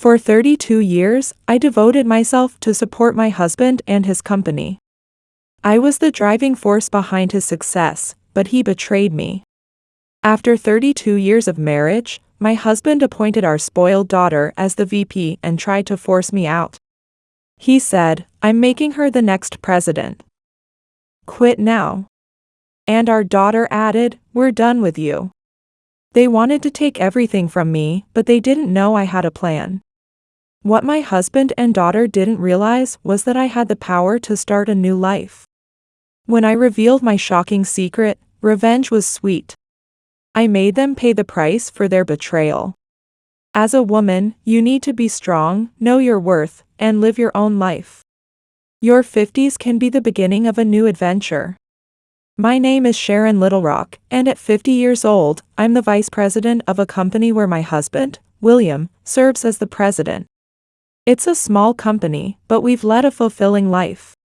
For 32 years, I devoted myself to support my husband and his company. I was the driving force behind his success, but he betrayed me. After 32 years of marriage, my husband appointed our spoiled daughter as the VP and tried to force me out. He said, "I'm making her the next president. Quit now." And our daughter added, "We're done with you." They wanted to take everything from me, but they didn't know I had a plan. What my husband and daughter didn't realize was that I had the power to start a new life. When I revealed my shocking secret, revenge was sweet. I made them pay the price for their betrayal. As a woman, you need to be strong, know your worth, and live your own life. Your 50s can be the beginning of a new adventure. My name is Sharon Littlerock, and at 50 years old, I'm the vice president of a company where my husband, William, serves as the president. It's a small company, but we've led a fulfilling life.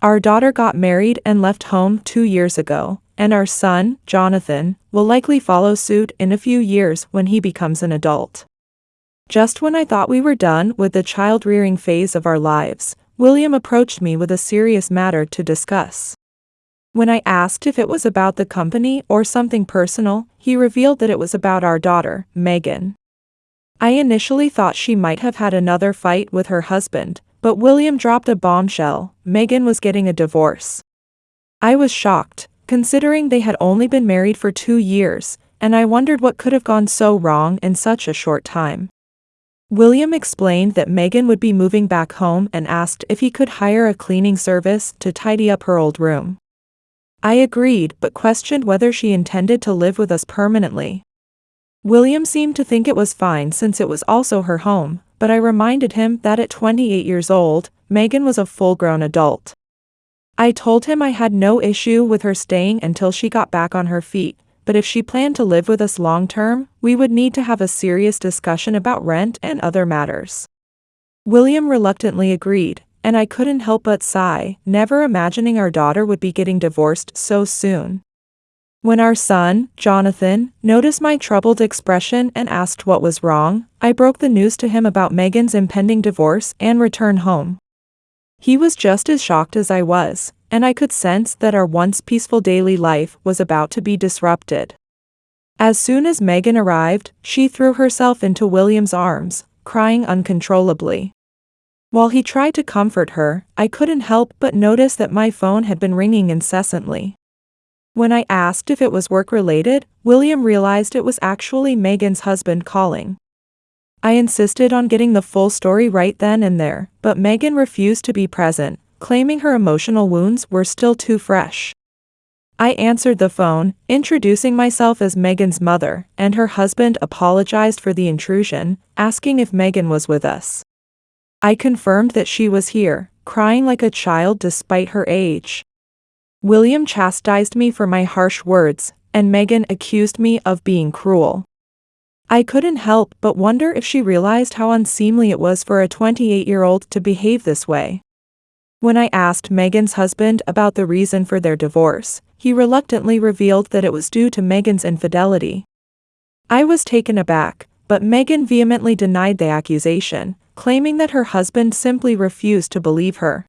Our daughter got married and left home 2 years ago, and our son, Jonathan, will likely follow suit in a few years when he becomes an adult. Just when I thought we were done with the child-rearing phase of our lives, William approached me with a serious matter to discuss. When I asked if it was about the company or something personal, he revealed that it was about our daughter, Megan. I initially thought she might have had another fight with her husband, but William dropped a bombshell: Megan was getting a divorce. I was shocked, considering they had only been married for 2 years, and I wondered what could have gone so wrong in such a short time. William explained that Megan would be moving back home and asked if he could hire a cleaning service to tidy up her old room. I agreed, but questioned whether she intended to live with us permanently. William seemed to think it was fine since it was also her home, but I reminded him that at 28 years old, Megan was a full-grown adult. I told him I had no issue with her staying until she got back on her feet, but if she planned to live with us long-term, we would need to have a serious discussion about rent and other matters. William reluctantly agreed, and I couldn't help but sigh, never imagining our daughter would be getting divorced so soon. When our son, Jonathan, noticed my troubled expression and asked what was wrong, I broke the news to him about Megan's impending divorce and return home. He was just as shocked as I was, and I could sense that our once peaceful daily life was about to be disrupted. As soon as Megan arrived, she threw herself into William's arms, crying uncontrollably. While he tried to comfort her, I couldn't help but notice that my phone had been ringing incessantly. When I asked if it was work-related, William realized it was actually Megan's husband calling. I insisted on getting the full story right then and there, but Megan refused to be present, claiming her emotional wounds were still too fresh. I answered the phone, introducing myself as Megan's mother, and her husband apologized for the intrusion, asking if Megan was with us. I confirmed that she was here, crying like a child despite her age. William chastised me for my harsh words, and Megan accused me of being cruel. I couldn't help but wonder if she realized how unseemly it was for a 28-year-old to behave this way. When I asked Megan's husband about the reason for their divorce, he reluctantly revealed that it was due to Megan's infidelity. I was taken aback, but Megan vehemently denied the accusation, claiming that her husband simply refused to believe her.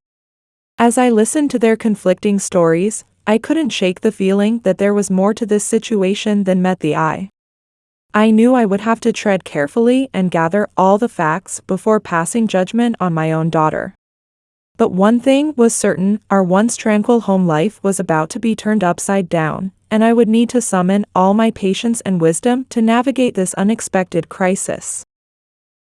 As I listened to their conflicting stories, I couldn't shake the feeling that there was more to this situation than met the eye. I knew I would have to tread carefully and gather all the facts before passing judgment on my own daughter. But one thing was certain: our once tranquil home life was about to be turned upside down, and I would need to summon all my patience and wisdom to navigate this unexpected crisis.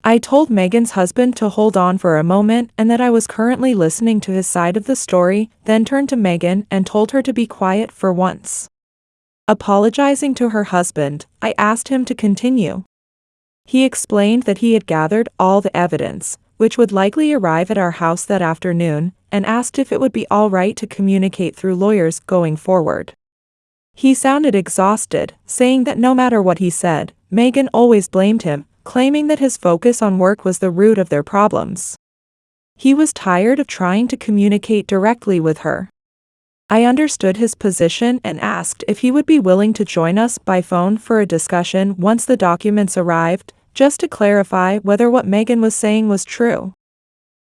I told Megan's husband to hold on for a moment and that I was currently listening to his side of the story, then turned to Megan and told her to be quiet for once. Apologizing to her husband, I asked him to continue. He explained that he had gathered all the evidence, which would likely arrive at our house that afternoon, and asked if it would be all right to communicate through lawyers going forward. He sounded exhausted, saying that no matter what he said, Megan always blamed him, claiming that his focus on work was the root of their problems. He was tired of trying to communicate directly with her. I understood his position and asked if he would be willing to join us by phone for a discussion once the documents arrived, just to clarify whether what Meghan was saying was true.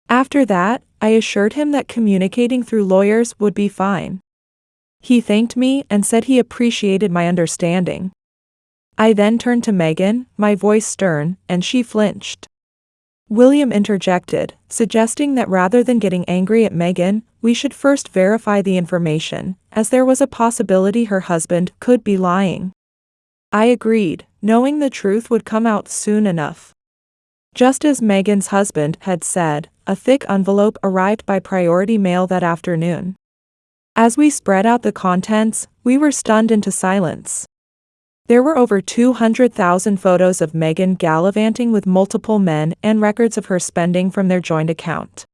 After that, I assured him that communicating through lawyers would be fine. He thanked me and said he appreciated my understanding. I then turned to Meghan, my voice stern, and she flinched. William interjected, suggesting that rather than getting angry at Meghan, we should first verify the information, as there was a possibility her husband could be lying. I agreed, knowing the truth would come out soon enough. Just as Meghan's husband had said, a thick envelope arrived by priority mail that afternoon. As we spread out the contents, we were stunned into silence. There were over 200,000 photos of Meghan gallivanting with multiple men and records of her spending from their joint account.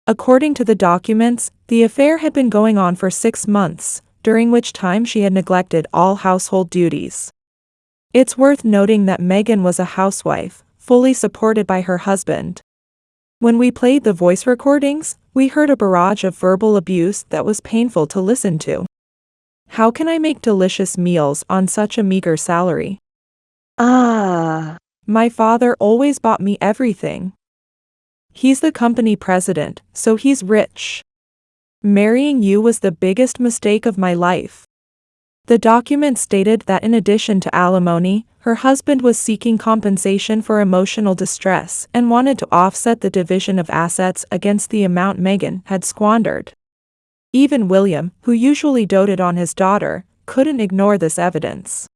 According to the documents, the affair had been going on for 6 months, during which time she had neglected all household duties. It's worth noting that Meghan was a housewife, fully supported by her husband. When we played the voice recordings, we heard a barrage of verbal abuse that was painful to listen to. How can I make delicious meals on such a meager salary? My father always bought me everything. He's the company president, so he's rich. Marrying you was the biggest mistake of my life. The document stated that in addition to alimony, her husband was seeking compensation for emotional distress and wanted to offset the division of assets against the amount Meghan had squandered. Even William, who usually doted on his daughter, couldn't ignore this evidence.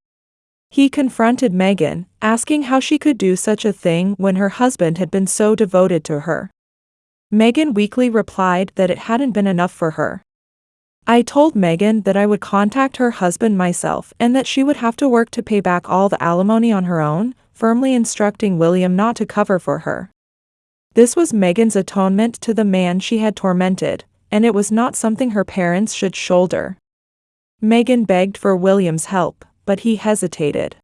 He confronted Meghan, asking how she could do such a thing when her husband had been so devoted to her. Meghan weakly replied that it hadn't been enough for her. I told Meghan that I would contact her husband myself and that she would have to work to pay back all the alimony on her own, firmly instructing William not to cover for her. This was Meghan's atonement to the man she had tormented, and it was not something her parents should shoulder. Meghan begged for William's help, but he hesitated.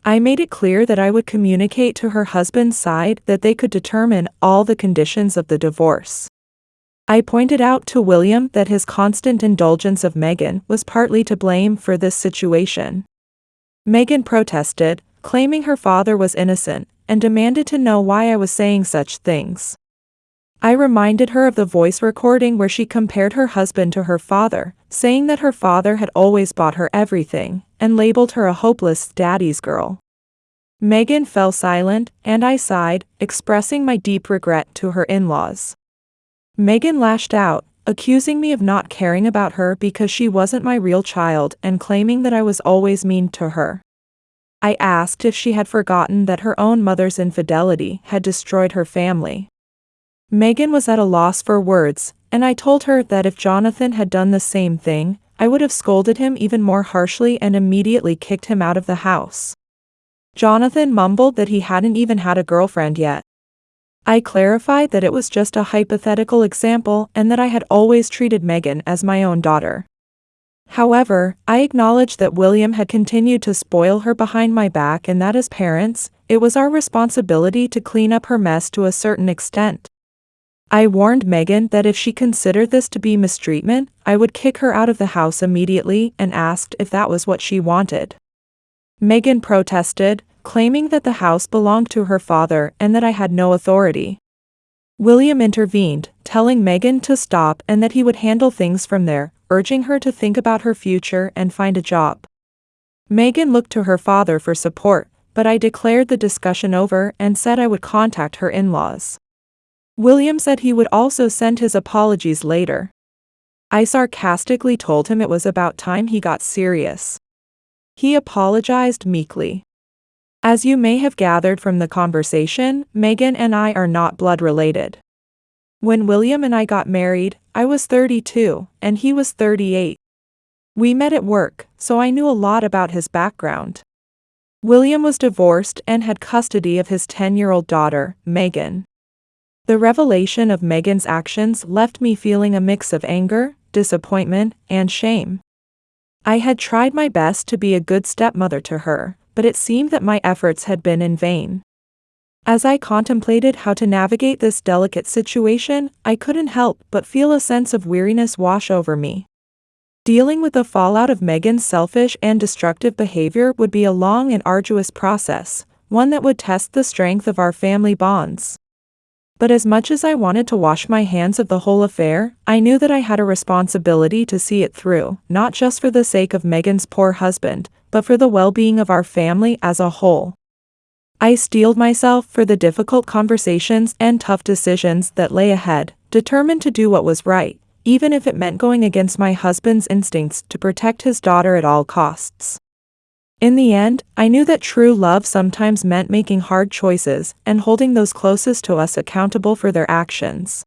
I made it clear that I would communicate to her husband's side that they could determine all the conditions of the divorce. I pointed out to William that his constant indulgence of Meghan was partly to blame for this situation. Meghan protested, claiming her father was innocent, and demanded to know why I was saying such things. I reminded her of the voice recording where she compared her husband to her father, saying that her father had always bought her everything, and labeled her a hopeless daddy's girl. Meghan fell silent, and I sighed, expressing my deep regret to her in-laws. Meghan lashed out, accusing me of not caring about her because she wasn't my real child and claiming that I was always mean to her. I asked if she had forgotten that her own mother's infidelity had destroyed her family. Meghan was at a loss for words, and I told her that if Jonathan had done the same thing, I would have scolded him even more harshly and immediately kicked him out of the house. Jonathan mumbled that he hadn't even had a girlfriend yet. I clarified that it was just a hypothetical example and that I had always treated Meghan as my own daughter. However, I acknowledged that William had continued to spoil her behind my back and that as parents, it was our responsibility to clean up her mess to a certain extent. I warned Meghan that if she considered this to be mistreatment, I would kick her out of the house immediately and asked if that was what she wanted. Meghan protested, claiming that the house belonged to her father and that I had no authority. William intervened, telling Meghan to stop and that he would handle things from there, urging her to think about her future and find a job. Meghan looked to her father for support, but I declared the discussion over and said I would contact her in-laws. William said he would also send his apologies later. I sarcastically told him it was about time he got serious. He apologized meekly. As you may have gathered from the conversation, Meghan and I are not blood related. When William and I got married, I was 32, and he was 38. We met at work, so I knew a lot about his background. William was divorced and had custody of his 10-year-old daughter, Meghan. The revelation of Meghan's actions left me feeling a mix of anger, disappointment, and shame. I had tried my best to be a good stepmother to her, but it seemed that my efforts had been in vain. As I contemplated how to navigate this delicate situation, I couldn't help but feel a sense of weariness wash over me. Dealing with the fallout of Meghan's selfish and destructive behavior would be a long and arduous process, one that would test the strength of our family bonds. But as much as I wanted to wash my hands of the whole affair, I knew that I had a responsibility to see it through, not just for the sake of Megan's poor husband, but for the well-being of our family as a whole. I steeled myself for the difficult conversations and tough decisions that lay ahead, determined to do what was right, even if it meant going against my husband's instincts to protect his daughter at all costs. In the end, I knew that true love sometimes meant making hard choices and holding those closest to us accountable for their actions.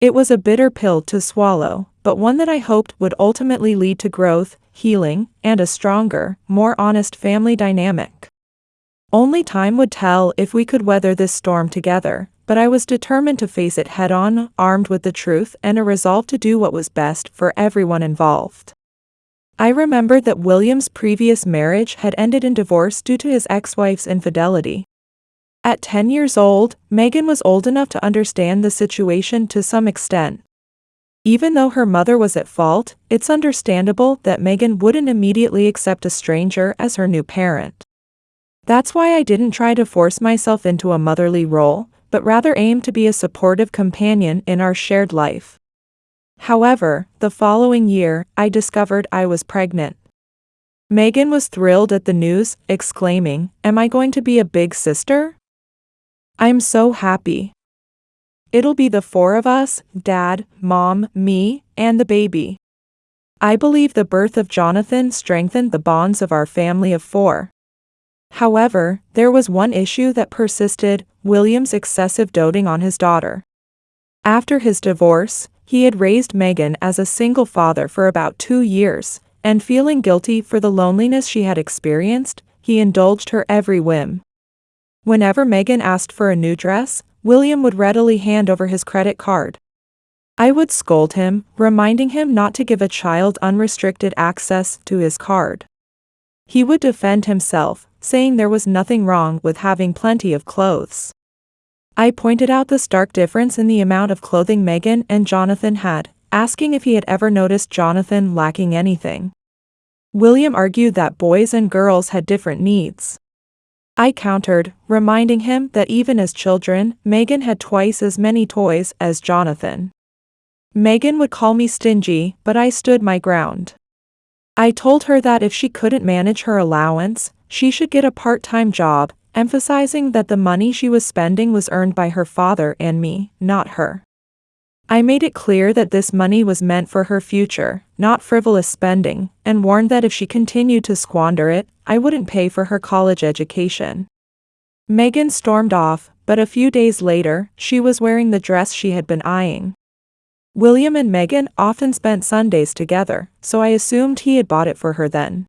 It was a bitter pill to swallow, but one that I hoped would ultimately lead to growth, healing, and a stronger, more honest family dynamic. Only time would tell if we could weather this storm together, but I was determined to face it head-on, armed with the truth and a resolve to do what was best for everyone involved. I remembered that William's previous marriage had ended in divorce due to his ex-wife's infidelity. At 10 years old, Megan was old enough to understand the situation to some extent. Even though her mother was at fault, it's understandable that Megan wouldn't immediately accept a stranger as her new parent. That's why I didn't try to force myself into a motherly role, but rather aimed to be a supportive companion in our shared life. However, the following year, I discovered I was pregnant. Megan was thrilled at the news, exclaiming, "Am I going to be a big sister? I'm so happy. It'll be the four of us, Dad, Mom, me, and the baby." I believe the birth of Jonathan strengthened the bonds of our family of four. However, there was one issue that persisted: William's excessive doting on his daughter. After his divorce, he had raised Megan as a single father for about 2 years, and feeling guilty for the loneliness she had experienced, he indulged her every whim. Whenever Megan asked for a new dress, William would readily hand over his credit card. I would scold him, reminding him not to give a child unrestricted access to his card. He would defend himself, saying there was nothing wrong with having plenty of clothes. I pointed out the stark difference in the amount of clothing Megan and Jonathan had, asking if he had ever noticed Jonathan lacking anything. William argued that boys and girls had different needs. I countered, reminding him that even as children, Megan had twice as many toys as Jonathan. Megan would call me stingy, but I stood my ground. I told her that if she couldn't manage her allowance, she should get a part-time job, emphasizing that the money she was spending was earned by her father and me, not her. I made it clear that this money was meant for her future, not frivolous spending, and warned that if she continued to squander it, I wouldn't pay for her college education. Megan stormed off, but a few days later, she was wearing the dress she had been eyeing. William and Megan often spent Sundays together, so I assumed he had bought it for her then.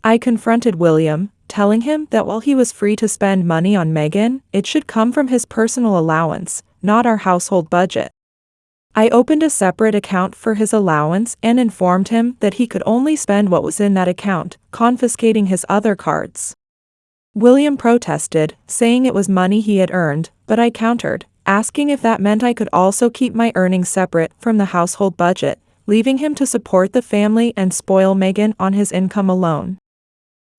I confronted William, telling him that while he was free to spend money on Megan, it should come from his personal allowance, not our household budget. I opened a separate account for his allowance and informed him that he could only spend what was in that account, confiscating his other cards. William protested, saying it was money he had earned, but I countered, asking if that meant I could also keep my earnings separate from the household budget, leaving him to support the family and spoil Megan on his income alone.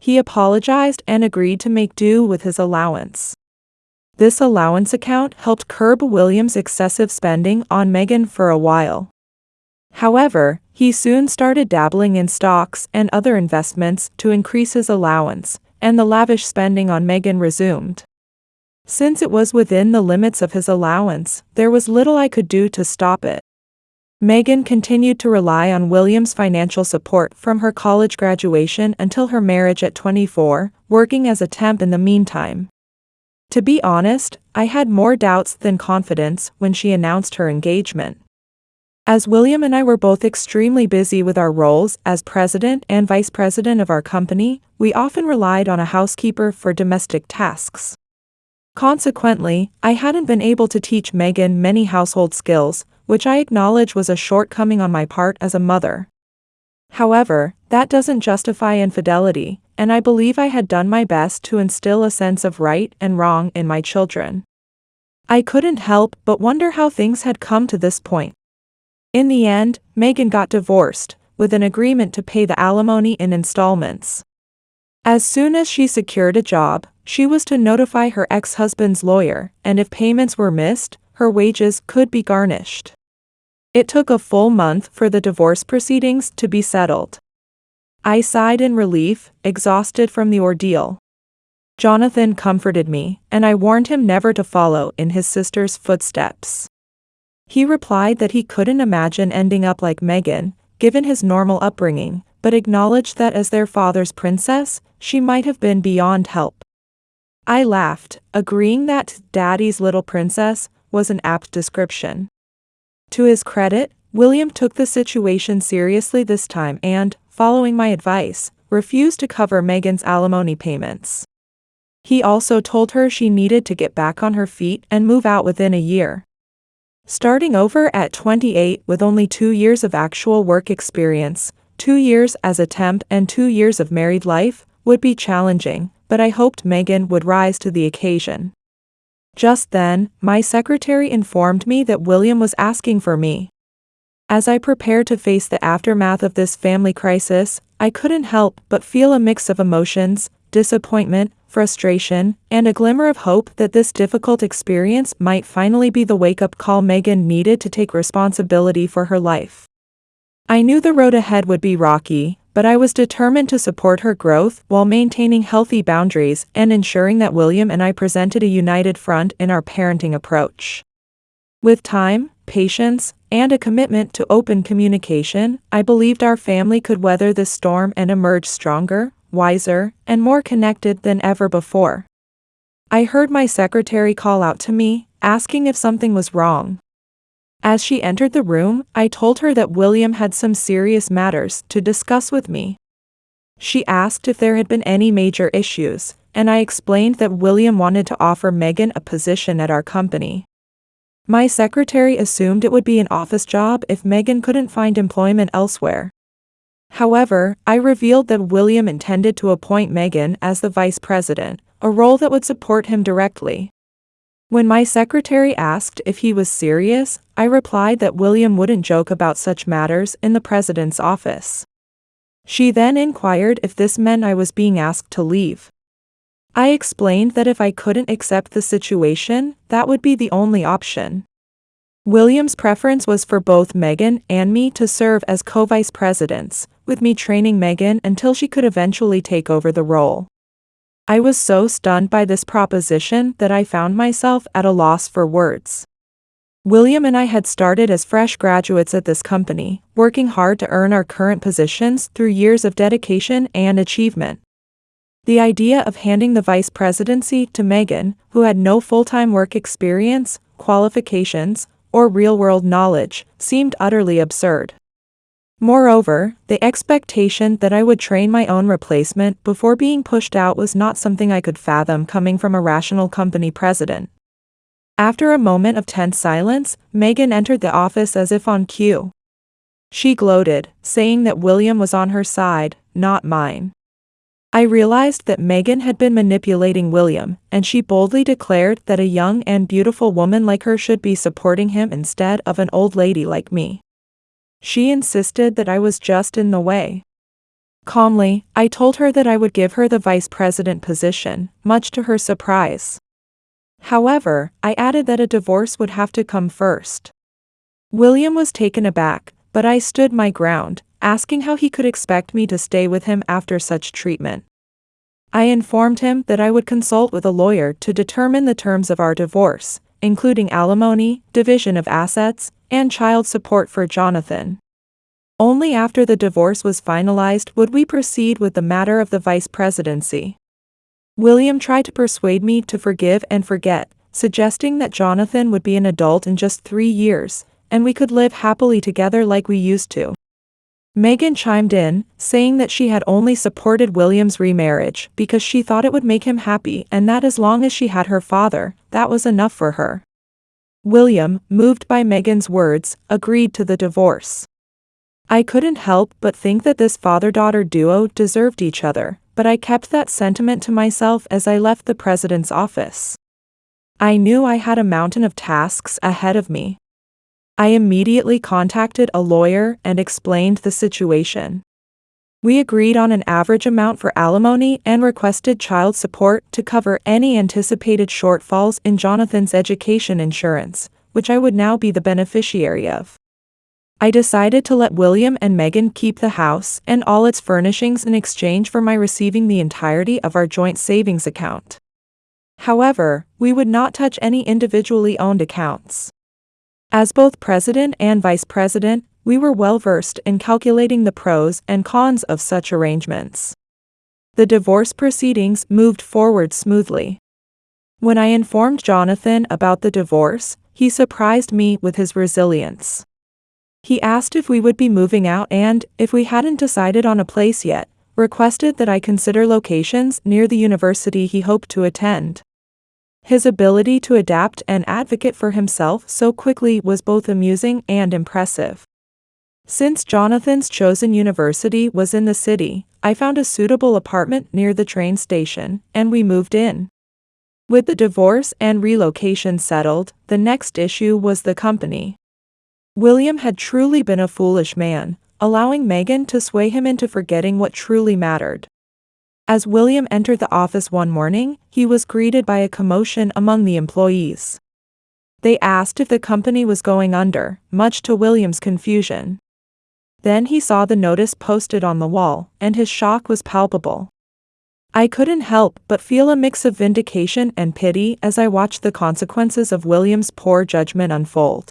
He apologized and agreed to make do with his allowance. This allowance account helped curb William's excessive spending on Megan for a while. However, he soon started dabbling in stocks and other investments to increase his allowance, and the lavish spending on Megan resumed. Since it was within the limits of his allowance, there was little I could do to stop it. Megan continued to rely on William's financial support from her college graduation until her marriage at 24, working as a temp in the meantime. To be honest, I had more doubts than confidence when she announced her engagement. As William and I were both extremely busy with our roles as president and vice president of our company, we often relied on a housekeeper for domestic tasks. Consequently, I hadn't been able to teach Megan many household skills, which I acknowledge was a shortcoming on my part as a mother. However, that doesn't justify infidelity, and I believe I had done my best to instill a sense of right and wrong in my children. I couldn't help but wonder how things had come to this point. In the end, Megan got divorced, with an agreement to pay the alimony in installments. As soon as she secured a job, she was to notify her ex-husband's lawyer, and if payments were missed, her wages could be garnished. It took a full month for the divorce proceedings to be settled. I sighed in relief, exhausted from the ordeal. Jonathan comforted me, and I warned him never to follow in his sister's footsteps. He replied that he couldn't imagine ending up like Megan, given his normal upbringing, but acknowledged that as their father's princess, she might have been beyond help. I laughed, agreeing that "Daddy's little princess" was an apt description. To his credit, William took the situation seriously this time and, following my advice, refused to cover Megan's alimony payments. He also told her she needed to get back on her feet and move out within a year. Starting over at 28 with only 2 years of actual work experience, 2 years as a temp and 2 years of married life, would be challenging, but I hoped Megan would rise to the occasion. Just then, my secretary informed me that William was asking for me. As I prepared to face the aftermath of this family crisis, I couldn't help but feel a mix of emotions: disappointment, frustration, and a glimmer of hope that this difficult experience might finally be the wake-up call Megan needed to take responsibility for her life. I knew the road ahead would be rocky, but I was determined to support her growth while maintaining healthy boundaries and ensuring that William and I presented a united front in our parenting approach. With time, patience, and a commitment to open communication, I believed our family could weather this storm and emerge stronger, wiser, and more connected than ever before. I heard my secretary call out to me, asking if something was wrong. As she entered the room, I told her that William had some serious matters to discuss with me. She asked if there had been any major issues, and I explained that William wanted to offer Megan a position at our company. My secretary assumed it would be an office job if Megan couldn't find employment elsewhere. However, I revealed that William intended to appoint Megan as the vice president, a role that would support him directly. When my secretary asked if he was serious, I replied that William wouldn't joke about such matters in the president's office. She then inquired if this meant I was being asked to leave. I explained that if I couldn't accept the situation, that would be the only option. William's preference was for both Megan and me to serve as co-vice presidents, with me training Megan until she could eventually take over the role. I was so stunned by this proposition that I found myself at a loss for words. William and I had started as fresh graduates at this company, working hard to earn our current positions through years of dedication and achievement. The idea of handing the vice presidency to Megan, who had no full-time work experience, qualifications, or real-world knowledge, seemed utterly absurd. Moreover, the expectation that I would train my own replacement before being pushed out was not something I could fathom coming from a rational company president. After a moment of tense silence, Megan entered the office as if on cue. She gloated, saying that William was on her side, not mine. I realized that Megan had been manipulating William, and she boldly declared that a young and beautiful woman like her should be supporting him instead of an old lady like me. She insisted that I was just in the way. Calmly, I told her that I would give her the vice president position, much to her surprise. However, I added that a divorce would have to come first. William was taken aback, but I stood my ground, asking how he could expect me to stay with him after such treatment. I informed him that I would consult with a lawyer to determine the terms of our divorce, including alimony, division of assets, and child support for Jonathan. Only after the divorce was finalized would we proceed with the matter of the vice presidency. William tried to persuade me to forgive and forget, suggesting that Jonathan would be an adult in just 3 years, and we could live happily together like we used to. Megan chimed in, saying that she had only supported William's remarriage because she thought it would make him happy and that as long as she had her father, that was enough for her. William, moved by Megan's words, agreed to the divorce. I couldn't help but think that this father-daughter duo deserved each other, but I kept that sentiment to myself as I left the president's office. I knew I had a mountain of tasks ahead of me. I immediately contacted a lawyer and explained the situation. We agreed on an average amount for alimony and requested child support to cover any anticipated shortfalls in Jonathan's education insurance, which I would now be the beneficiary of. I decided to let William and Megan keep the house and all its furnishings in exchange for my receiving the entirety of our joint savings account. However, we would not touch any individually owned accounts. As both president and vice president, we were well versed in calculating the pros and cons of such arrangements. The divorce proceedings moved forward smoothly. When I informed Jonathan about the divorce, he surprised me with his resilience. He asked if we would be moving out and, if we hadn't decided on a place yet, requested that I consider locations near the university he hoped to attend. His ability to adapt and advocate for himself so quickly was both amusing and impressive. Since Jonathan's chosen university was in the city, I found a suitable apartment near the train station, and we moved in. With the divorce and relocation settled, the next issue was the company. William had truly been a foolish man, allowing Megan to sway him into forgetting what truly mattered. As William entered the office one morning, he was greeted by a commotion among the employees. They asked if the company was going under, much to William's confusion. Then he saw the notice posted on the wall, and his shock was palpable. I couldn't help but feel a mix of vindication and pity as I watched the consequences of William's poor judgment unfold.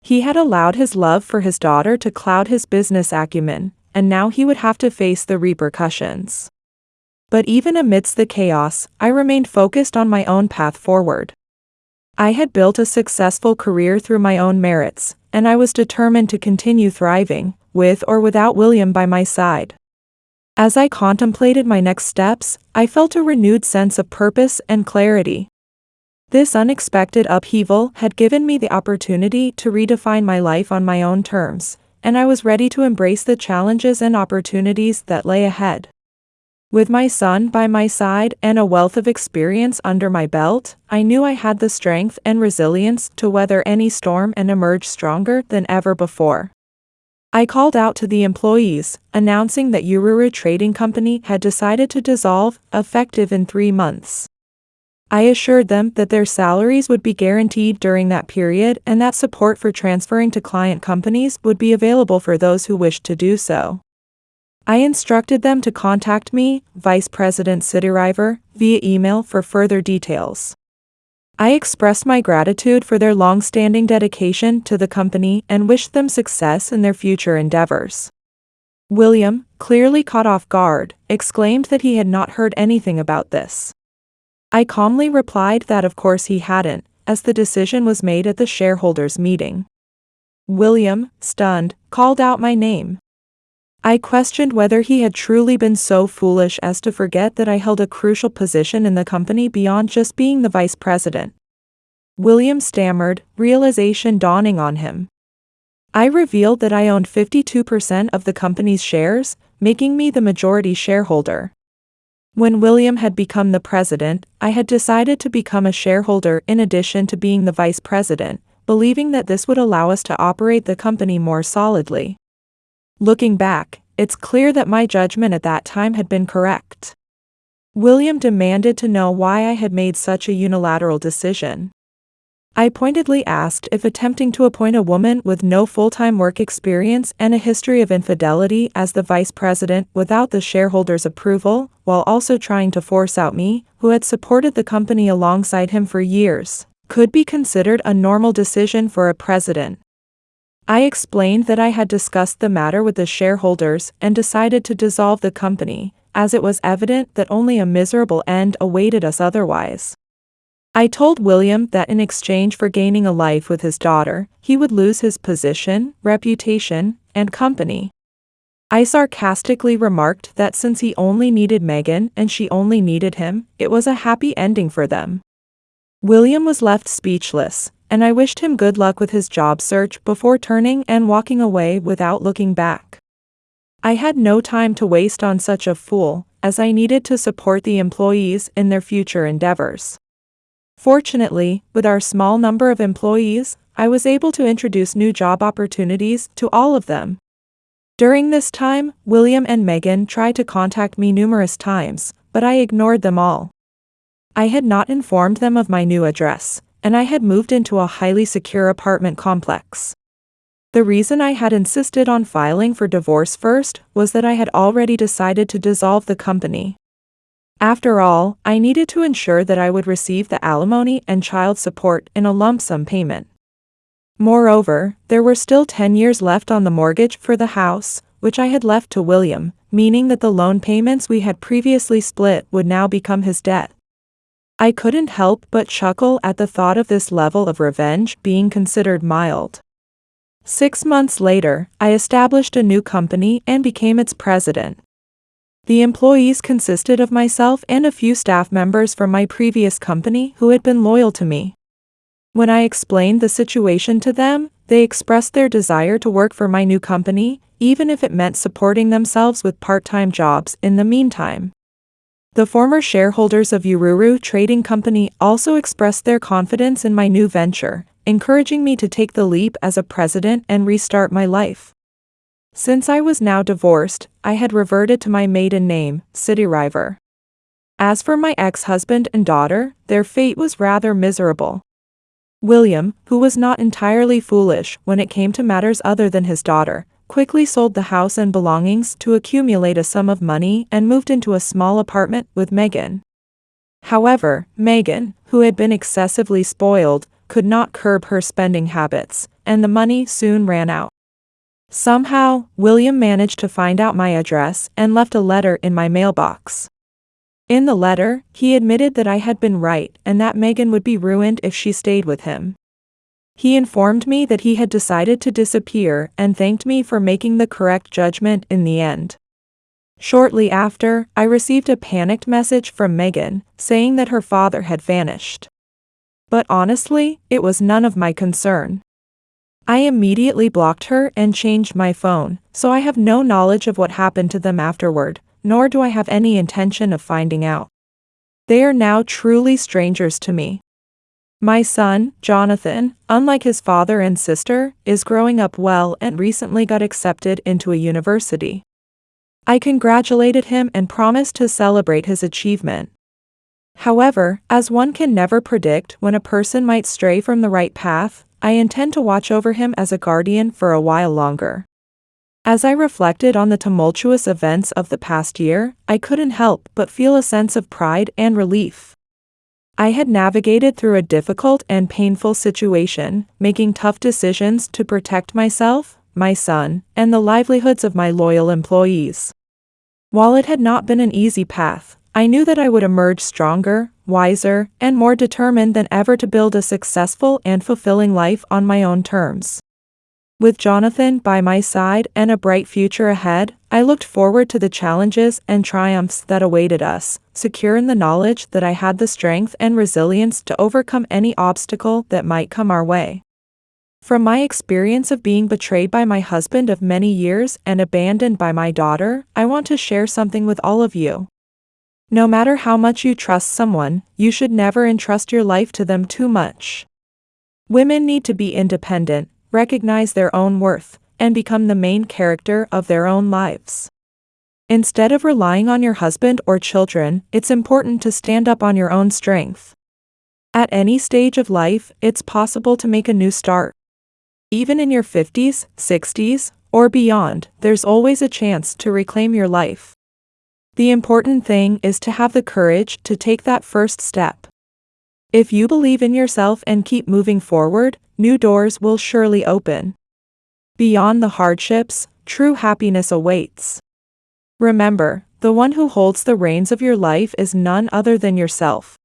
He had allowed his love for his daughter to cloud his business acumen, and now he would have to face the repercussions. But even amidst the chaos, I remained focused on my own path forward. I had built a successful career through my own merits, and I was determined to continue thriving, with or without William by my side. As I contemplated my next steps, I felt a renewed sense of purpose and clarity. This unexpected upheaval had given me the opportunity to redefine my life on my own terms, and I was ready to embrace the challenges and opportunities that lay ahead. With my son by my side and a wealth of experience under my belt, I knew I had the strength and resilience to weather any storm and emerge stronger than ever before. I called out to the employees, announcing that Ururu Trading Company had decided to dissolve, effective in 3 months. I assured them that their salaries would be guaranteed during that period and that support for transferring to client companies would be available for those who wished to do so. I instructed them to contact me, Vice President Siddhariver, via email for further details. I expressed my gratitude for their long-standing dedication to the company and wished them success in their future endeavors. William, clearly caught off guard, exclaimed that he had not heard anything about this. I calmly replied that of course he hadn't, as the decision was made at the shareholders' meeting. William, stunned, called out my name. I questioned whether he had truly been so foolish as to forget that I held a crucial position in the company beyond just being the vice president. William stammered, realization dawning on him. I revealed that I owned 52% of the company's shares, making me the majority shareholder. When William had become the president, I had decided to become a shareholder in addition to being the vice president, believing that this would allow us to operate the company more solidly. Looking back, it's clear that my judgment at that time had been correct. William demanded to know why I had made such a unilateral decision. I pointedly asked if attempting to appoint a woman with no full-time work experience and a history of infidelity as the vice president without the shareholders' approval, while also trying to force out me, who had supported the company alongside him for years, could be considered a normal decision for a president. I explained that I had discussed the matter with the shareholders and decided to dissolve the company, as it was evident that only a miserable end awaited us otherwise. I told William that in exchange for gaining a life with his daughter, he would lose his position, reputation, and company. I sarcastically remarked that since he only needed Megan and she only needed him, it was a happy ending for them. William was left speechless, and I wished him good luck with his job search before turning and walking away without looking back. I had no time to waste on such a fool, as I needed to support the employees in their future endeavors. Fortunately, with our small number of employees, I was able to introduce new job opportunities to all of them. During this time, William and Megan tried to contact me numerous times, but I ignored them all. I had not informed them of my new address, and I had moved into a highly secure apartment complex. The reason I had insisted on filing for divorce first was that I had already decided to dissolve the company. After all, I needed to ensure that I would receive the alimony and child support in a lump sum payment. Moreover, there were still 10 years left on the mortgage for the house, which I had left to William, meaning that the loan payments we had previously split would now become his debt. I couldn't help but chuckle at the thought of this level of revenge being considered mild. 6 months later, I established a new company and became its president. The employees consisted of myself and a few staff members from my previous company who had been loyal to me. When I explained the situation to them, they expressed their desire to work for my new company, even if it meant supporting themselves with part-time jobs in the meantime. The former shareholders of Ururu Trading Company also expressed their confidence in my new venture, encouraging me to take the leap as a president and restart my life. Since I was now divorced, I had reverted to my maiden name, Cityriver. As for my ex-husband and daughter, their fate was rather miserable. William, who was not entirely foolish when it came to matters other than his daughter, quickly sold the house and belongings to accumulate a sum of money and moved into a small apartment with Megan. However, Megan, who had been excessively spoiled, could not curb her spending habits, and the money soon ran out. Somehow, William managed to find out my address and left a letter in my mailbox. In the letter, he admitted that I had been right and that Megan would be ruined if she stayed with him. He informed me that he had decided to disappear and thanked me for making the correct judgment in the end. Shortly after, I received a panicked message from Megan, saying that her father had vanished. But honestly, it was none of my concern. I immediately blocked her and changed my phone, so I have no knowledge of what happened to them afterward, nor do I have any intention of finding out. They are now truly strangers to me. My son, Jonathan, unlike his father and sister, is growing up well and recently got accepted into a university. I congratulated him and promised to celebrate his achievement. However, as one can never predict when a person might stray from the right path, I intend to watch over him as a guardian for a while longer. As I reflected on the tumultuous events of the past year, I couldn't help but feel a sense of pride and relief. I had navigated through a difficult and painful situation, making tough decisions to protect myself, my son, and the livelihoods of my loyal employees. While it had not been an easy path, I knew that I would emerge stronger, wiser, and more determined than ever to build a successful and fulfilling life on my own terms. With Jonathan by my side and a bright future ahead, I looked forward to the challenges and triumphs that awaited us, secure in the knowledge that I had the strength and resilience to overcome any obstacle that might come our way. From my experience of being betrayed by my husband of many years and abandoned by my daughter, I want to share something with all of you. No matter how much you trust someone, you should never entrust your life to them too much. Women need to be independent, recognize their own worth, and become the main character of their own lives. Instead of relying on your husband or children, it's important to stand up on your own strength. At any stage of life, it's possible to make a new start. Even in your 50s, 60s, or beyond, there's always a chance to reclaim your life. The important thing is to have the courage to take that first step. If you believe in yourself and keep moving forward, new doors will surely open. Beyond the hardships, true happiness awaits. Remember, the one who holds the reins of your life is none other than yourself.